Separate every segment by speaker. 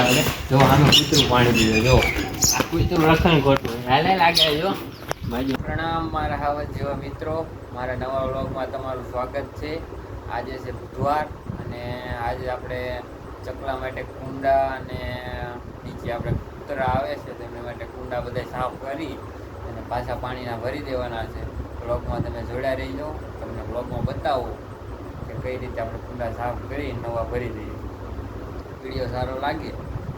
Speaker 1: જો આનું કૂતરું પાણી પીવે જો આ કૂતરું રખણ ખોટું હાલે લાગે જો પ્રણામ મારા હાવજ જેવા મિત્રો, મારા નવા વ્લોગમાં તમારું સ્વાગત છે। આજે છે બુધવાર અને આજે આપણે ચકલા માટે કુંડા અને નીચે આપણે કૂતરા આવે છે તો એમના માટે કુંડા બધા સાફ કરી અને પાછા પાણીના ભરી દેવાના છે। વ્લોગમાં તમે જોડ્યા રહીજો, તમને વ્લોગમાં બતાવું કે કઈ રીતે આપણે કુંડા સાફ કરી નવા ભરી દઈએ। વિડીયો સારો લાગે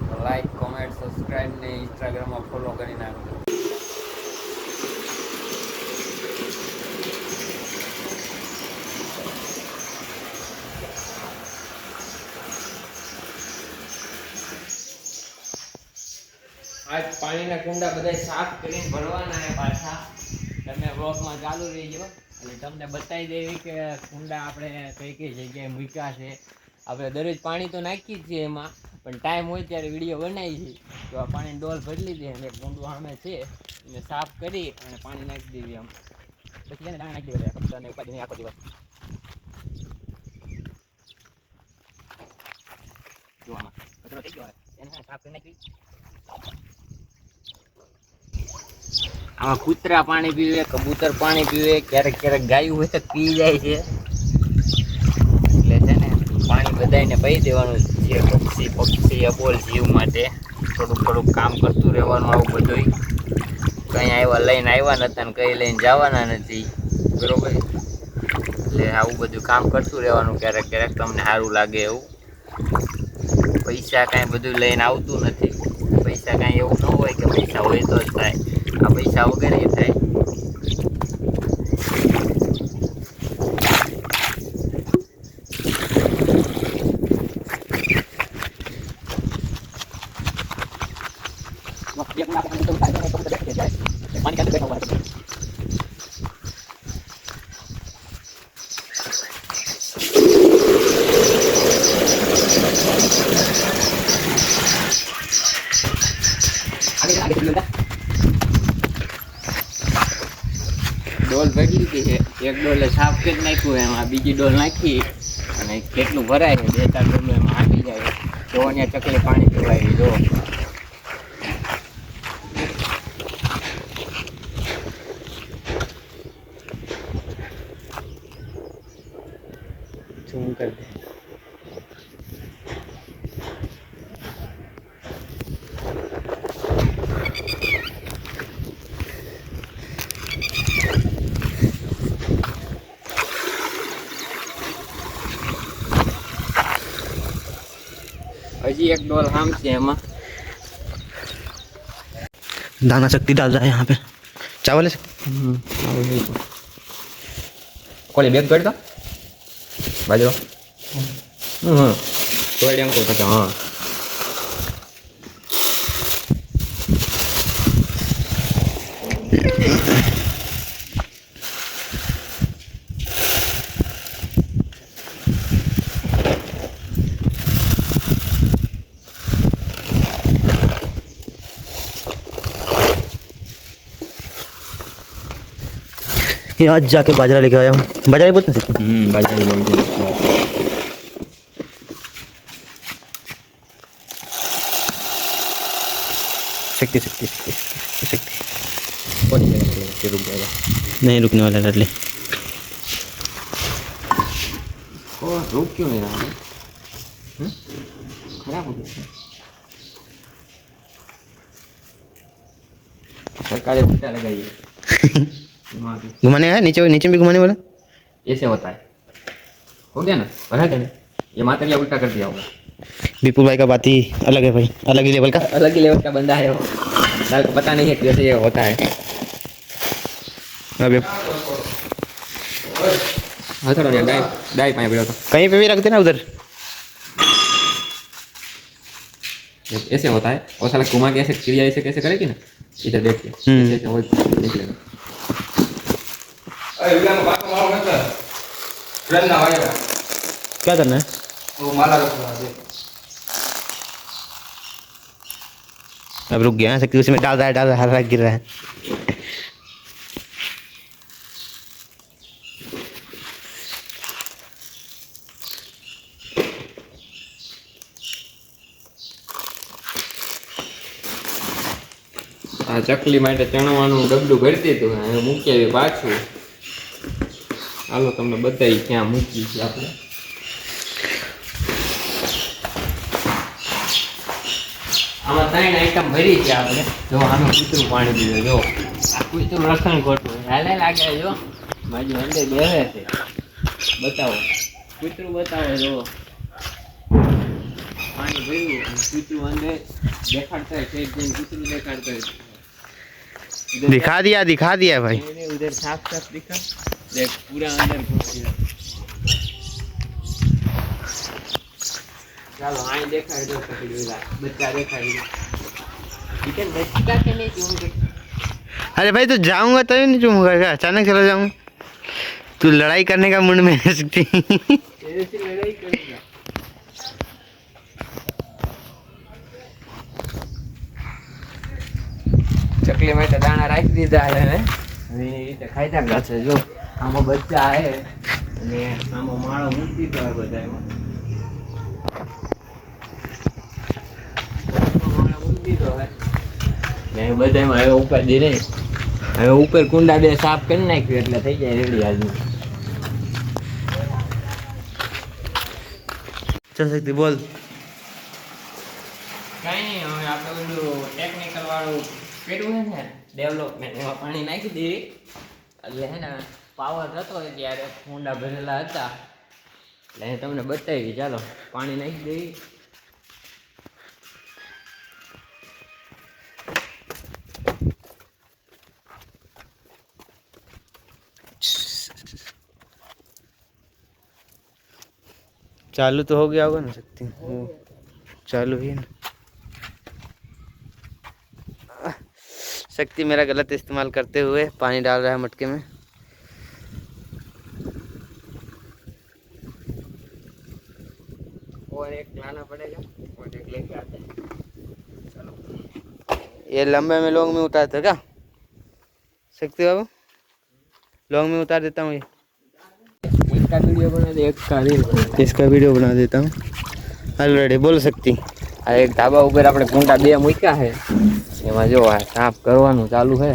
Speaker 1: તો લાઈક, કોમેન્ટ, સબસ્ક્રાઈબ ને ઇન્સ્ટાગ્રામમાં ફોલો કરી નાખજો। આજ પાણીના કુંડા બધા સાફ કરીને ભરવાના છે પાછા। તમે વ્લોગમાં ચાલુ રહીજો એટલે તમને બતાવી દેવી કે કુંડા આપણે કઈ કઈ જગ્યાએ મૂક્યા છે। આપણે દરરોજ પાણી તો નાખીએ જ છીએ એમાં, પણ ટાઈમ હોય ત્યારે વિડીયો બનાવી છીએ તો આ પાણી ડોલ ભરી લીધી એટલે કુંડું સામે છે એને સાફ કરી અને પાણી નાખી દેવી આમ પછી એને દાણા નાખી દેવા કપડાને ઉપાડીને આખો દિવસ જો આમાં કચરો થઈ ગયો એને સાફ કરી નાખી। આમાં કૂતરા પાણી પીવે, કબૂતર પાણી પીવે, ક્યારેક ક્યારેક ગાયું હોય તો પી જાય છે એટલે છે ને પાણી બધાને પી દેવાનું છે। પક્ષી અબોલ જીવ માટે થોડુંક કામ કરતું રહેવાનું। આવું બધું કંઈ લઈને આવ્યા નતા ને કંઈ લઈને જવાના નથી બરોબર, એટલે આવું બધું કામ કરતું રહેવાનું। ક્યારેક ક્યારેક તમને સારું લાગે એવું। પૈસા કાંઈ બધું લઈને આવતું નથી, પૈસા કાંઈ એવું ન હોય કે પૈસા હોય તો જ થાય, આ પૈસા વગેરે થાય। ડોલ ભરી લીધી છે, એક ડોલે સાફ કરી નાખ્યું એમાં બીજી ડોલ નાખી અને કેટલું ભરાય છે 2-4 ડોલો એમાં આવી જાય તો અહીંયા ચકલી પાણી પીવાય જો। ઝૂમ કરી દે हजी एक डोल हम से एमा
Speaker 2: दाना शक्ति डाल रहा है यहाँ पे चावल है।
Speaker 1: कोई बैग कर दो बाजू तो एम को तो हाँ
Speaker 2: आज जाके बाजरा लेके आया हूँ। बाजरा बोलते हैं
Speaker 1: बाजरा बोलते हैं।
Speaker 2: शक्ति शक्ति शक्ति शक्ति
Speaker 1: कौन से रुक जाएगा
Speaker 2: नहीं रुकने वाला डरले
Speaker 1: रुक क्यों नहीं रहा है? खराब हो गया सरकार ने फीता लगाई है
Speaker 2: घुमाने आया नीचे नीचे भी घुमाने वाला
Speaker 1: ऐसे होता है। हो गया ना, भरा क्या ये मातरिया उल्टा कर दिया होगा।
Speaker 2: विपुल भाई का बात ही अलग है भाई, अलग ही लेवल का
Speaker 1: बंदा है वो, को पता नहीं है कैसे ये होता है।
Speaker 2: अबे
Speaker 1: हाँ चलो यार डाई पाए तो
Speaker 2: कहीं पे भी रखते ना उधर
Speaker 1: ऐसे होता है और साला घुमा के ऐसे क्रिया ऐसे कैसे करेगी ना इधर देखिए ऐसे हो निकलेगा।
Speaker 2: क्या करना है
Speaker 3: वो माला रखना है।
Speaker 2: अब रुक गया शक्ति उसमें डाल रहा है हर गिर रहा है।
Speaker 1: આ ચકલી માટે ચણવાનું ડબલું ભરતી હતું હવે મૂકી આવી પાછું. હાલો તમને બતાવી ક્યાં મૂકી છે આપણે. આમાં 3 આઈટમ ભરી છે આપણે. જો આનું કૂતરું પાણી પીવે. જો આ કૂતરું લખણ ખોટું હાલે લાગે. જો બાજુ અંદર બેસે છે. બતાવો કૂતરું બતાવો. જો પાણી ભર્યું અને કૂતરું અંદર દેખાડતા है. कूतरू देखाड़ता है.
Speaker 2: दिखा दिया भाई.
Speaker 1: उधर साफ साफ दिखा. देख पूरा अंदर घुस गया. चलो आए देखाड़ दो बच्चा देखाड़ दो. ठीक है बच्चा के नहीं चूमूंगा.
Speaker 2: अरे भाई तो जाऊंगा तभी नहीं चूमूंगा क्या? अचानक चला जाऊँ. तू लड़ाई करने का मूड में है सकती.
Speaker 1: तेरे से लड़ाई करूंगा. चकली में दाना રાખી દીધા છે ને હવે એની રીતે ખાઈતા ગાશે. જો આમાં બચ્ચા આવે અને આમાં માળો મૂકી દીધો હોય બધામાં. માળો મૂકી દીધો હોય ને બધામાં હવે ઉપર દે નહીં. હવે ઉપર કુંડા 2 સાફ કરી નાખ્યું એટલે થઈ જાય રેડી. આજુ
Speaker 2: चल सकती बोल.
Speaker 1: કઈ નહીં હવે આપણે બધું ટેકનિકલ વાળું કર્યું છે ને ડેવલપમેન્ટ એમાં પાણી નાખી દીધી એટલે હે ને પાવર થતો હોય ત્યારે કુંડા ભરેલા હતા એટલે તમને બતાવી. ચાલો પાણી નાખી દઈએ.
Speaker 2: चालू तो हो गया होगा ना सकती. वो चालू ही ना. शक्ति मेरा गलत इस्तेमाल करते हुए पानी डाल रहा है मटके में.
Speaker 1: और एक लाना पड़ेगा और एक लेके आते हैं. चलो
Speaker 2: ये लंबे में लॉन्ग में उतारते क्या शक्ति बाबू? लॉन्ग में उतार देता हूँ. ये
Speaker 1: एक का वीडियो बना दे एक का रील बना दे.
Speaker 2: इसका वीडियो बना देता हूँ. ऑलरेडी बोल सकती.
Speaker 1: આ એક ધાબા ઉપર આપણે કુંડા 2 મૂક્યા છે એમાં જો આ સાફ કરવાનું ચાલુ છે.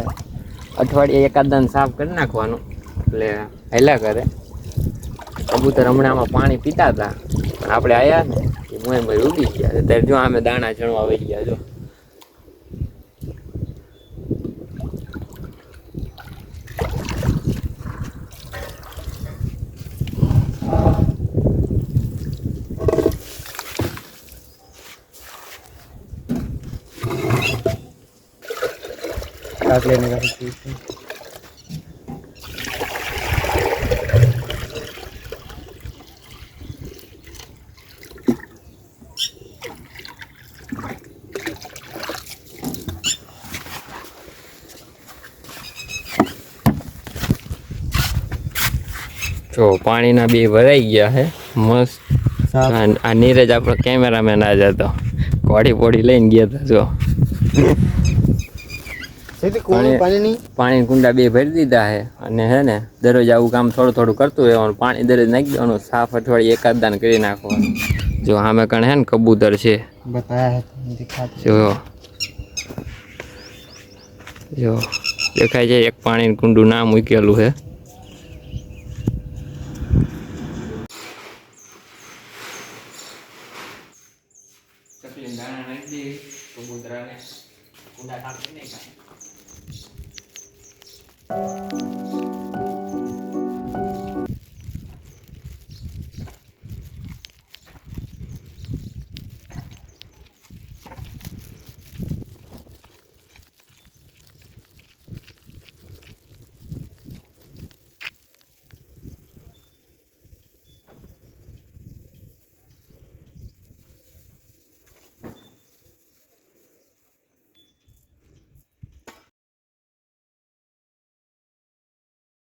Speaker 1: અઠવાડિયે એકાદ સાફ કરી નાખવાનું એટલે હેલા કરે. કબૂતર હમણાંમાં પાણી પીતા હતા પણ આપણે આવ્યા ને એ મોય મોય ઉડી ગયા. ત્યારે જો અમે દાણા ચણવા આવી ગયા. જો
Speaker 2: काट लेने का चीज है.
Speaker 1: જો પાણીના 2 ભરાઈ ગયા છે મસ્ત. આ નીરજ આપણો કેમેરામેન આ જતો કોડી પોડી લઈને ગયા હતા. જો પાણી કુંડા 2 ભરી દીધા છે અને હે ને દરરોજ આવું કામ થોડું થોડું કરતું રહેવાનું. પાણી દરરોજ નાખી દેવાનું. સાફ અઠવાડિયે એકાદ દાન કરી નાખવાનું. જો સામે કણ હે ને કબૂતર છે જો દેખાય છે. એક પાણી કુંડું ના મૂકેલું છે. ચકલી દાણા નાખી દે કબૂતરાને કુંડા કાપી નહીં.